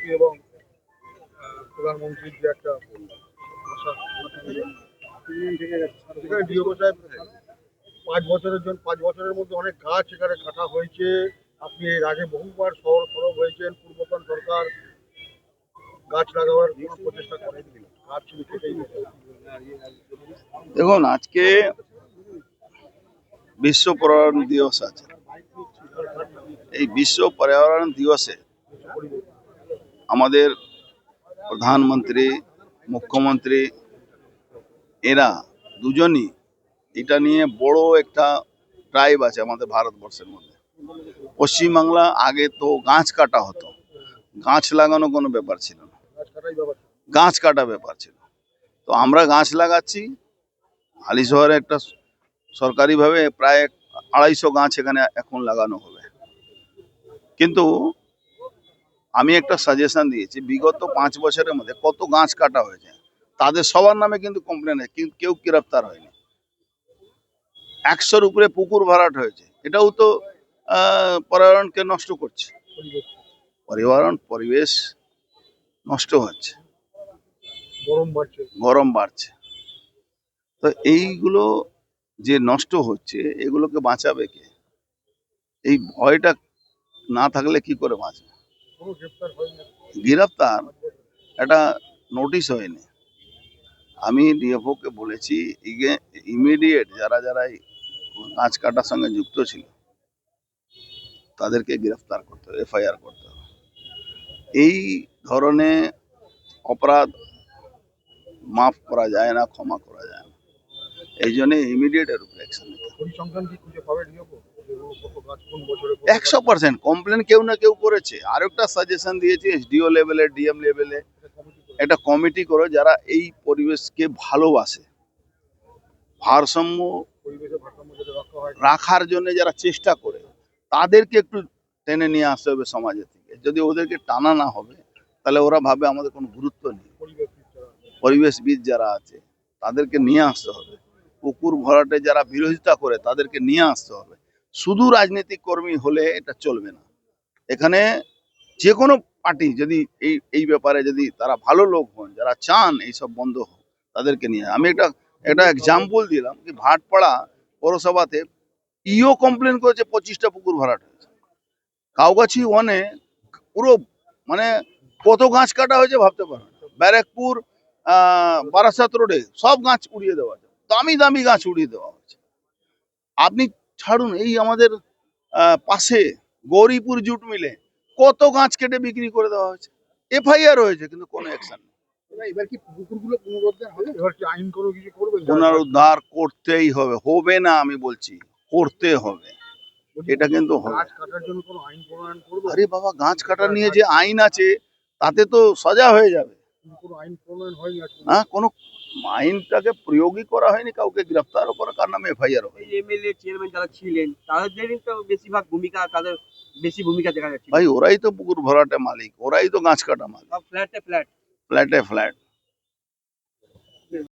মুখ্যমন্ত্রী এবং প্রধানমন্ত্রীর যে একটা সেখানে ডিও সাহেব 5 বছরের মধ্যে অনেক গাছ এখানে কাটা হয়েছে। আপনি এর আগে বহুবার শহর সড়ক হয়েছেন, পূর্বতন সরকার গাছ লাগাবার কোনো প্রচেষ্টা করেনি, গাছ শুধু কেটেই গেছে। দেখুন, আজকে বিশ্ব পর্যাবরণ দিবস আছে। এই বিশ্ব পর্যাবরণ দিবসে আমাদের প্রধানমন্ত্রী, মুখ্যমন্ত্রী এরা দুজনই এটা নিয়ে বড় একটা ড্রাইভ আছে আমাদের ভারতবর্ষের মধ্যে। পশ্চিমবাংলা আগে তো গাছ কাটা হতো, গাছ লাগানো কোনো ব্যাপার ছিল না, গাছ কাটা ব্যাপার ছিল। তো আমরা গাছ লাগাচ্ছি। হালি শহরে একটা সরকারিভাবে প্রায় 250 গাছ এখানে এখন লাগানো হবে। কিন্তু আমি একটা সাজেশন দিয়েছি, বিগত 5 বছরের মধ্যে কত গাছ কাটা হয়েছে, তাদের সবার নামে কিন্তু কমপ্লেন আছে, কিন্তু কেউ গ্রেফতার হয়নি। 100-র উপরে পুকুর ভরাট হয়েছে। এটাও তো পর্যাবরণকে নষ্ট করছে, পরিবেশ নষ্ট হচ্ছে, গরম বাড়ছে। তো এইগুলো যে নষ্ট হচ্ছে, এগুলোকে বাঁচাবে কে? এই ভয়টা না থাকলে কি করে বাঁচবে? গ্রেফতার একটা নোটিশ হয়নি। আমি ডিএফও কে বলেছি ইমিডিয়েট যারা যারা গাছ কাটার সঙ্গে যুক্ত ছিল তাদেরকে গ্রেফতার করতে হবে, এফআইআর করতে হবে। এই ধরনের অপরাধ মাফ করা যায় না, ক্ষমা করা যায় না। এই জন্য ইমিডিয়েট এর উপরে অ্যাকশন নিতে হবে। 100% কমপ্লেন কেউ না কেউ করেছে। আর একটা সাজেশন দিয়েছি, এসডিও লেভেলে, ডিএম লেভেলে একটা কমিটি করে যারা এই পরিবেশকে ভালোবাসে, ভারসাম্য রাখার জন্য যারা চেষ্টা করে, তাদেরকে একটু টেনে নিয়ে আসতে হবে সমাজের থেকে। যদি ওদেরকে টানা না হবে তাহলে ওরা ভাবে আমাদের কোনো গুরুত্ব নেই। পরিবেশবিদ যারা আছে তাদেরকে নিয়ে আসতে হবে। পুকুর ভরাটে যারা বিরোধিতা করে তাদেরকে নিয়ে আসতে হবে। শুধু রাজনৈতিক কর্মী হলে এটা চলবে না। এখানে যে কোনো পার্টি যদি এই ব্যাপারে যদি তারা ভালো লোক হন, যারা চান এইসব বন্ধ হোক, তাদেরকে নিয়ে। আমি একটা এক্সাম্পল দিলাম কি, ভাটপাড়া পৌরসভাতে ইও কমপ্লেন করেছে 25টা পুকুর ভরাট হয়েছে। কাউগাছি ওয়ানে পুরো মানে কত গাছ কাটা হয়েছে ভাবতে পারেন। ব্যারাকপুর বারাসাত রোডে সব গাছ উড়িয়ে দেওয়া হয়েছে, দামি দামি গাছ উড়িয়ে দেওয়া হয়েছে। আপনি ছাড়ুন, এই আমাদের পাশে গৌরীপুর জুট মিলে কত গাছ কেটে বিক্রি করে দেওয়া হয়েছে, এফআইআর হয়েছে, কিন্তু কোনো অ্যাকশন নেই। পুনরুদ্ধার করতেই হবে, হবে না আমি বলছি, করতে হবে। এটা কিন্তু আরে বাবা, গাছ কাটা নিয়ে যে আইন আছে তাতে তো সাজা হয়ে যাবে। হ্যাঁ, কোনো আইনটাকে প্রয়োগই করা হয়নি, কাউকে গ্রেফতারও করা, কার নামে এফআইআর হয়। এমএলএ চেয়ারম্যান যারা ছিলেন তাদের তো বেশিরভাগ ভূমিকা, তাদের বেশি ভূমিকা দেখা যাচ্ছে। ভাই, ওরাই তো পুকুর ভরাটে মালিক, ওরাই তো গাছ কাটা মালিক। ফ্ল্যাটে ফ্ল্যাট ফ্ল্যাটে ফ্ল্যাট